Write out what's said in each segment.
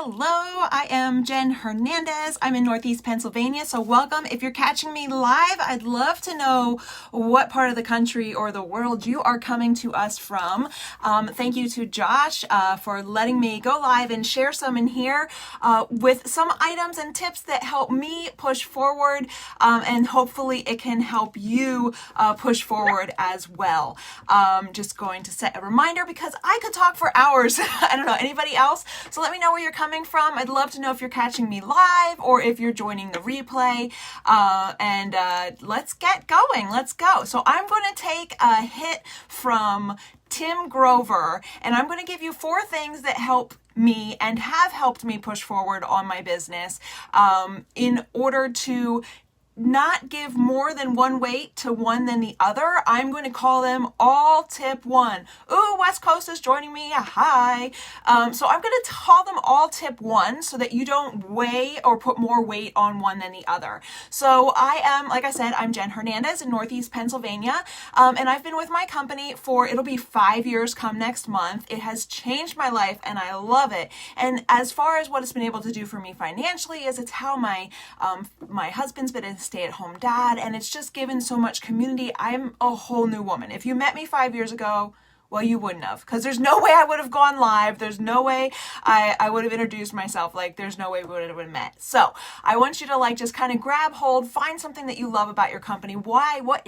Hello, I am Jen Hernandez. I'm in Northeast Pennsylvania, so welcome. If you're catching me live, I'd love to know what part of the country or the world you are coming to us from. Thank you to Josh for letting me go live and share some in here with some items and tips that help me push forward, and hopefully it can help you push forward as well. Just going to set a reminder because I could talk for hours. I don't know, anybody else? So let me know where you're coming from. I'd love to know if you're catching me live or if you're joining the replay. And let's get going. Let's go. So I'm going to take a hit from Tim Grover, and I'm going to give you 4 things that help me and have helped me push forward on my business in order to not give more than one weight to one than the other. I'm going to call them all tip 1. Ooh, West Coast is joining me. Hi. So I'm going to call them all tip 1 so that you don't weigh or put more weight on one than the other. So I am, like I said, I'm Jen Hernandez in Northeast Pennsylvania. And I've been with my company for, it'll be 5 years come next month. It has changed my life and I love it. And as far as what it's been able to do for me financially is it's how my husband's been a stay-at-home dad, and it's just given so much community. I'm a whole new woman. If you met me 5 years ago, well, you wouldn't have, because there's no way I would have gone live. There's no way I would have introduced myself. Like, there's no way we would have met. So I want you to just kind of grab hold, find something that you love about your company. What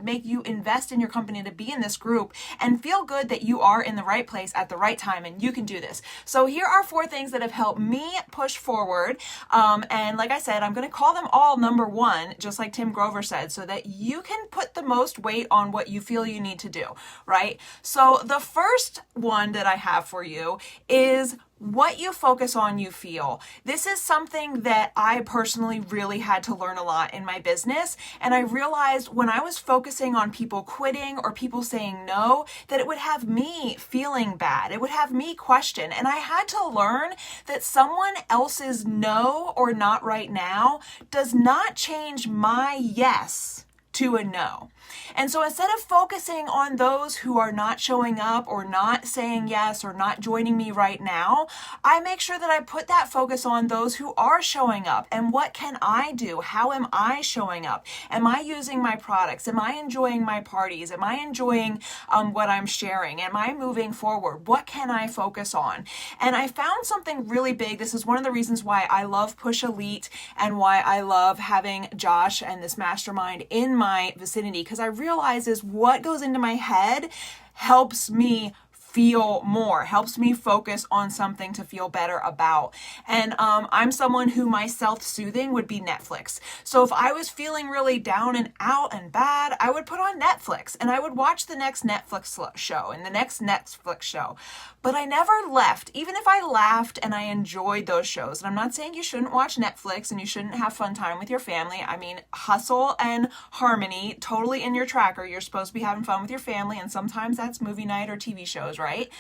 make you invest in your company to be in this group and feel good that you are in the right place at the right time and you can do this. So here are 4 things that have helped me push forward. And like I said, I'm going to call them all number 1, just like Tim Grover said, so that you can put the most weight on what you feel you need to do, right? So the first one that I have for you is what you focus on, you feel. This is something that I personally really had to learn a lot in my business. And I realized when I was focusing on people quitting or people saying no, that it would have me feeling bad. It would have me question. And I had to learn that someone else's no or not right now does not change my yes to a no. And so instead of focusing on those who are not showing up or not saying yes or not joining me right now, I make sure that I put that focus on those who are showing up. And what can I do? How am I showing up? Am I using my products? Am I enjoying my parties? Am I enjoying what I'm sharing? Am I moving forward? What can I focus on? And I found something really big. This is one of the reasons why I love Push Elite and why I love having Josh and this mastermind in my vicinity, because I realize is what goes into my head helps me feel more, helps me focus on something to feel better about. And I'm someone who my self-soothing would be Netflix. So if I was feeling really down and out and bad, I would put on Netflix and I would watch the next Netflix show and the next Netflix show. But I never left, even if I laughed and I enjoyed those shows. And I'm not saying you shouldn't watch Netflix and you shouldn't have fun time with your family. I mean, hustle and harmony, totally in your tracker. You're supposed to be having fun with your family, and sometimes that's movie night or TV shows, right?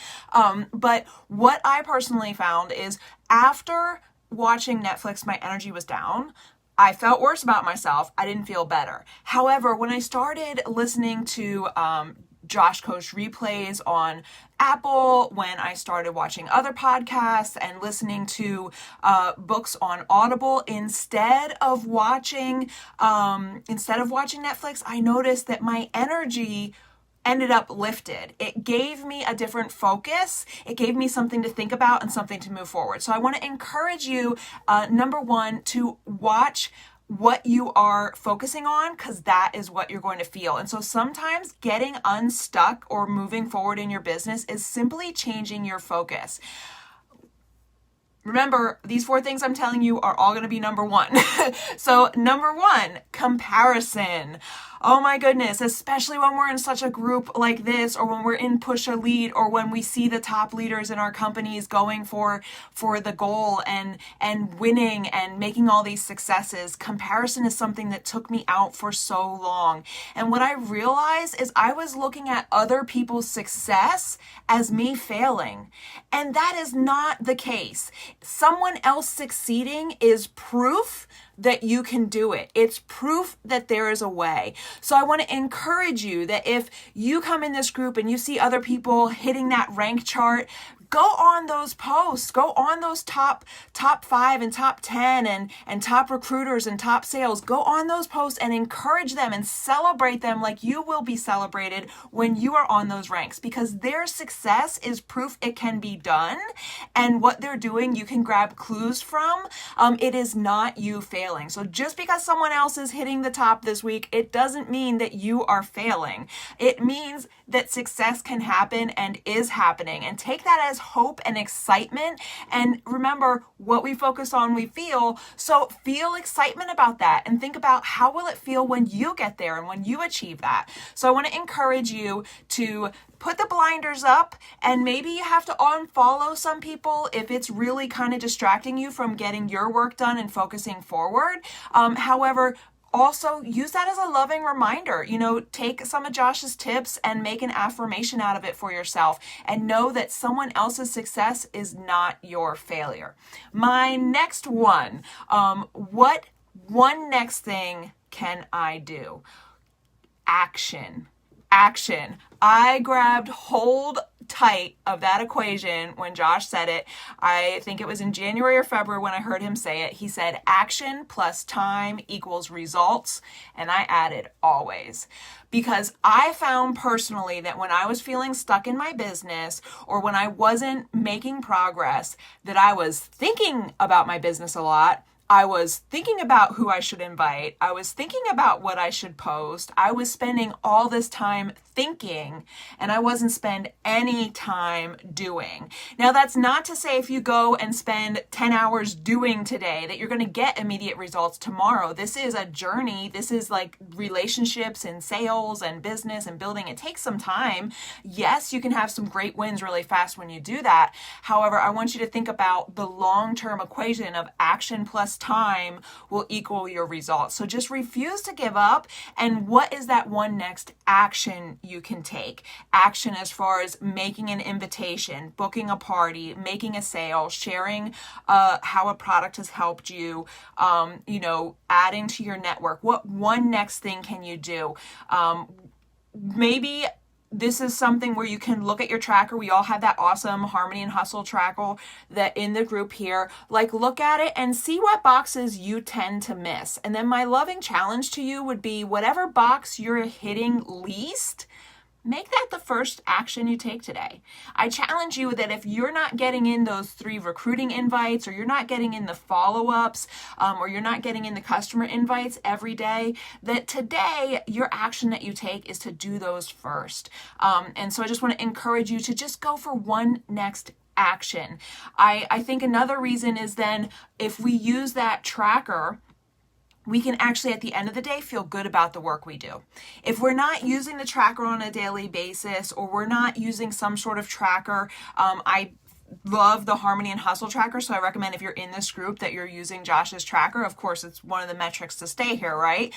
But what I personally found is after watching Netflix, my energy was down. I felt worse about myself. I didn't feel better. However, when I started listening to Josh Coach replays on Apple, when I started watching other podcasts and listening to books on Audible instead of watching Netflix, I noticed that my energy ended up lifted. It gave me a different focus. It gave me something to think about and something to move forward. So I want to encourage you, number 1, to watch what you are focusing on, because that is what you're going to feel. And so sometimes getting unstuck or moving forward in your business is simply changing your focus. Remember, these 4 things I'm telling you are all going to be number 1. So number 1, comparison. Oh my goodness, especially when we're in such a group like this, or when we're in Push Elite, or when we see the top leaders in our companies going for the goal and winning and making all these successes. Comparison is something that took me out for so long. And what I realized is I was looking at other people's success as me failing. And that is not the case. Someone else succeeding is proof that you can do it. It's proof that there is a way. So I want to encourage you that if you come in this group and you see other people hitting that rank chart, go on those posts, go on those top 5 and top 10 and top recruiters and top sales. Go on those posts and encourage them and celebrate them like you will be celebrated when you are on those ranks, because their success is proof it can be done, and what they're doing you can grab clues from. It is not you failing. So just because someone else is hitting the top this week, it doesn't mean that you are failing. It means that success can happen and is happening, and take that as hope and excitement. And remember, what we focus on, we feel. So feel excitement about that and think about how will it feel when you get there and when you achieve that. So I want to encourage you to put the blinders up, and maybe you have to unfollow some people if it's really kind of distracting you from getting your work done and focusing forward. However, also use that as a loving reminder. Take some of Josh's tips and make an affirmation out of it for yourself, and know that someone else's success is not your failure. My next one, what one next thing can I do? Action. I grabbed hold tight of that equation when Josh said it. I think it was in January or February when I heard him say it. He said action plus time equals results, and I added always. Because I found personally that when I was feeling stuck in my business, or when I wasn't making progress, that I was thinking about my business a lot. I was thinking about who I should invite. I was thinking about what I should post. I was spending all this time thinking, and I wasn't spend any time doing. Now, that's not to say if you go and spend 10 hours doing today that you're going to get immediate results tomorrow. This is a journey. This is like relationships and sales and business and building. It takes some time. Yes, you can have some great wins really fast when you do that. However, I want you to think about the long-term equation of action plus time will equal your results. So just refuse to give up. And what is that one next action you can take? Action as far as making an invitation, booking a party, making a sale, sharing how a product has helped you, adding to your network. What one next thing can you do? Maybe this is something where you can look at your tracker. We all have that awesome Harmony and Hustle tracker that in the group here. Like, look at it and see what boxes you tend to miss. And then my loving challenge to you would be whatever box you're hitting least, make that the first action you take today. I challenge you that if you're not getting in those 3 recruiting invites, or you're not getting in the follow-ups, or you're not getting in the customer invites every day, that today your action that you take is to do those first. And so I just want to encourage you to just go for one next action. I think another reason is then if we use that tracker, we can actually at the end of the day feel good about the work we do. If we're not using the tracker on a daily basis, or we're not using some sort of tracker, I love the Harmony and Hustle tracker. So I recommend if you're in this group that you're using Josh's tracker. Of course, it's one of the metrics to stay here, right?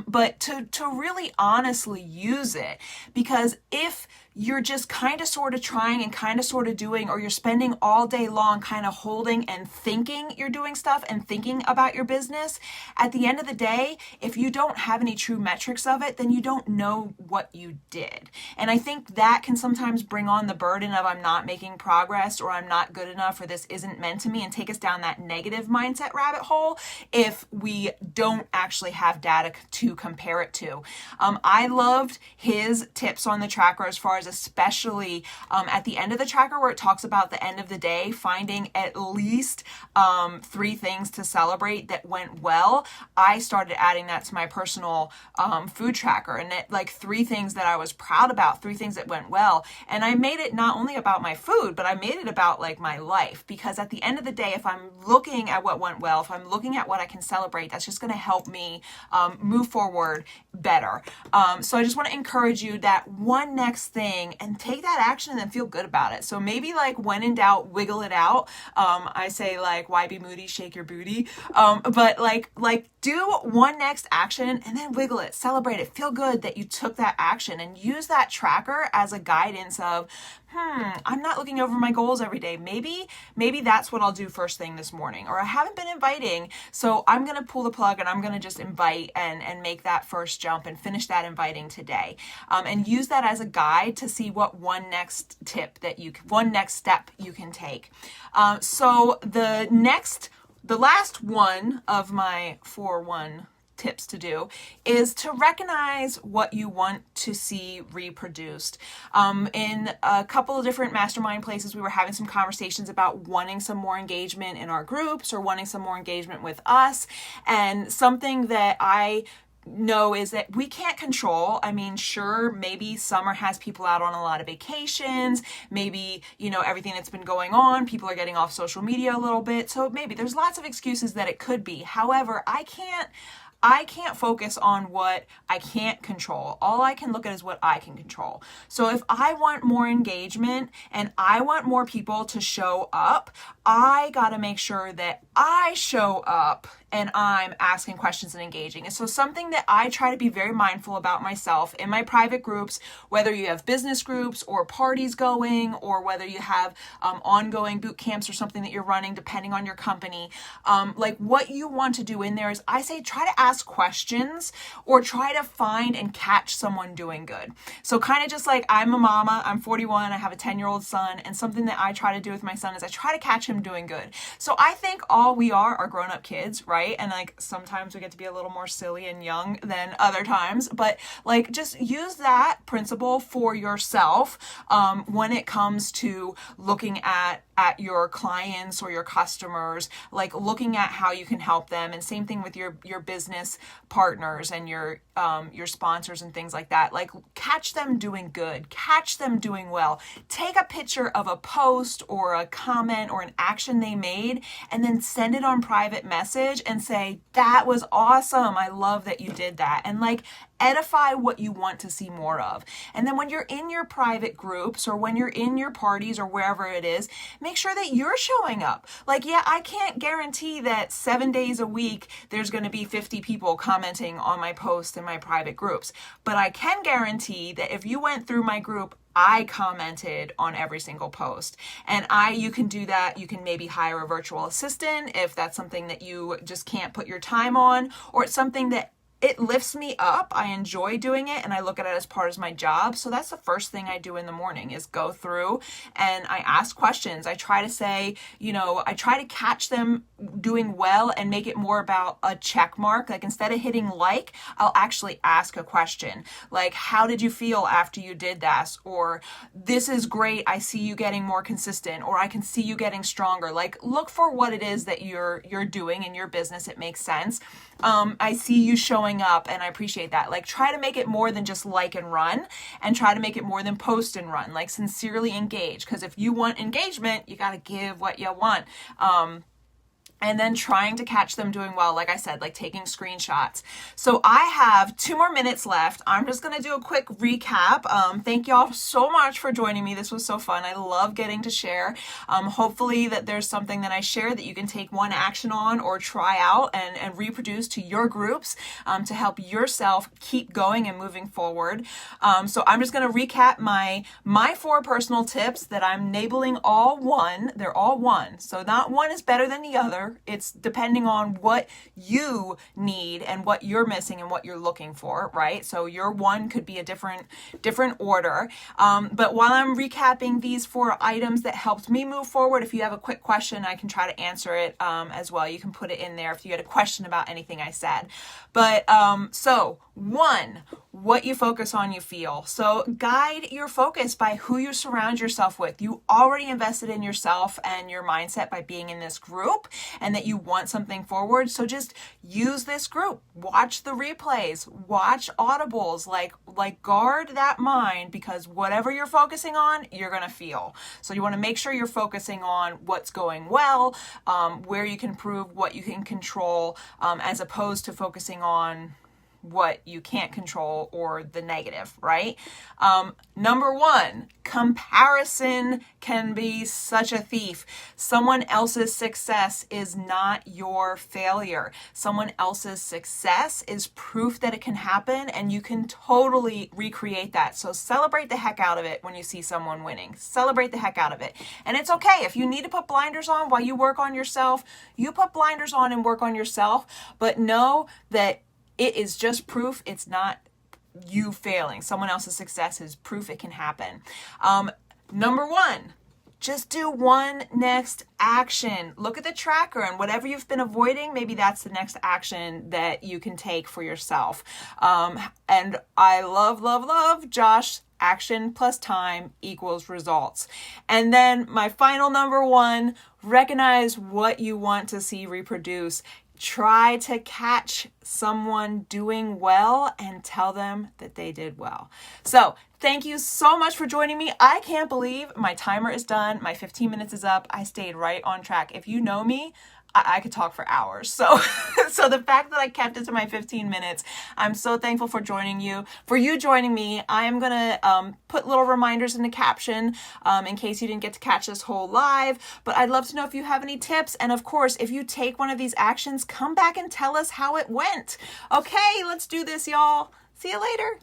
But to really honestly use it, because if you're just kind of sort of trying and kind of sort of doing, or you're spending all day long kind of holding and thinking you're doing stuff and thinking about your business, at the end of the day, if you don't have any true metrics of it, then you don't know what you did. And I think that can sometimes bring on the burden of I'm not making progress, or I'm not good enough, or this isn't meant to me, and take us down that negative mindset rabbit hole if we don't actually have data to compare it to. I loved his tips on the tracker as far as especially at the end of the tracker where it talks about the end of the day, finding at least 3 things to celebrate that went well. I started adding that to my personal food tracker, and it like 3 things that I was proud about, 3 things that went well. And I made it not only about my food, but I made it about like my life, because at the end of the day, if I'm looking at what went well, if I'm looking at what I can celebrate, that's just going to help me move forward better. So I just want to encourage you that one next thing, and take that action and then feel good about it. So maybe like when in doubt, wiggle it out. I say like, why be moody, shake your booty. But like do one next action and then wiggle it, celebrate it, feel good that you took that action, and use that tracker as a guidance of I'm not looking over my goals every day. Maybe that's what I'll do first thing this morning. Or I haven't been inviting, so I'm going to pull the plug and I'm going to just invite and make that first jump and finish that inviting today. And use that as a guide to see what one next step you can take. So the last one of my 4-1 tips to do is to recognize what you want to see reproduced. In a couple of different mastermind places, we were having some conversations about wanting some more engagement in our groups or wanting some more engagement with us. And something that I know is that we can't control. I mean, sure, maybe summer has people out on a lot of vacations. Maybe, everything that's been going on, people are getting off social media a little bit. So maybe there's lots of excuses that it could be. However, I can't focus on what I can't control. All I can look at is what I can control. So if I want more engagement and I want more people to show up, I got to make sure that I show up and I'm asking questions and engaging. And so something that I try to be very mindful about myself in my private groups, whether you have business groups or parties going, or whether you have ongoing boot camps or something that you're running, depending on your company, like what you want to do in there is I say try to ask questions or try to find and catch someone doing good. So kind of just like I'm a mama, I'm 41, I have a 10-year-old son, and something that I try to do with my son is I try to catch him doing good. So I think all we are grown-up kids, right? And like sometimes we get to be a little more silly and young than other times, but like just use that principle for yourself when it comes to looking at your clients or your customers, like looking at how you can help them. And same thing with your business partners and your sponsors and things like that. Like catch them doing good, catch them doing well. Take a picture of a post or a comment or an action they made and then send it on private message and say, that was awesome. I love that you did that. And like edify what you want to see more of. And then when you're in your private groups or when you're in your parties or wherever it is, make sure that you're showing up. Like, yeah, I can't guarantee that 7 days a week there's going to be 50 people commenting on my posts in my private groups. But I can guarantee that if you went through my group, I commented on every single post. And you can do that. You can maybe hire a virtual assistant if that's something that you just can't put your time on, or it's something that it lifts me up. I enjoy doing it and I look at it as part of my job. So that's the first thing I do in the morning is go through and I ask questions. I try to say, I try to catch them doing well and make it more about a check mark. Like instead of hitting like, I'll actually ask a question. Like, how did you feel after you did that? Or this is great. I see you getting more consistent, or I can see you getting stronger. Like look for what it is that you're doing in your business. It makes sense. I see you showing up and I appreciate that. Like try to make it more than just like and run, and try to make it more than post and run. Like sincerely engage, because if you want engagement, you got to give what you want. And then trying to catch them doing well, like I said, like taking screenshots. So I have 2 more minutes left. I'm just going to do a quick recap. Thank y'all so much for joining me. This was so fun. I love getting to share. Hopefully that there's something that I share that you can take one action on or try out and reproduce to your groups to help yourself keep going and moving forward. So I'm just going to recap my 4 personal tips that I'm labeling all one. They're all one. So not one is better than the other. It's depending on what you need and what you're missing and what you're looking for, right? So your one could be a different order. But while I'm recapping these 4 items that helped me move forward, if you have a quick question, I can try to answer it as well. You can put it in there if you had a question about anything I said. But so 1, what you focus on, you feel. So guide your focus by who you surround yourself with. You already invested in yourself and your mindset by being in this group and that you want something forward. So just use this group, watch the replays, watch audibles, like guard that mind, because whatever you're focusing on, you're going to feel. So you want to make sure you're focusing on what's going well, where you can improve, what you can control, as opposed to focusing on what you can't control or the negative, right? Number one, comparison can be such a thief. Someone else's success is not your failure. Someone else's success is proof that it can happen, and you can totally recreate that. So celebrate the heck out of it when you see someone winning. Celebrate the heck out of it. And it's okay. If you need to put blinders on while you work on yourself, you put blinders on and work on yourself, but know that it is just proof it's not you failing. Someone else's success is proof it can happen. Number one, just do one next action. Look at the tracker, and whatever you've been avoiding, maybe that's the next action that you can take for yourself. And I love Josh. Action plus time equals results. And then my final number one, recognize what you want to see reproduce. Try to catch someone doing well and tell them that they did well. So thank you so much for joining me. I can't believe my timer is done. My 15 minutes is up. I stayed right on track. If you know me, I could talk for hours. So the fact that I kept it to my 15 minutes, I'm so thankful for joining you. For you joining me, I am going to put little reminders in the caption in case you didn't get to catch this whole live. But I'd love to know if you have any tips. And of course, if you take one of these actions, come back and tell us how it went. Okay, let's do this, y'all. See you later.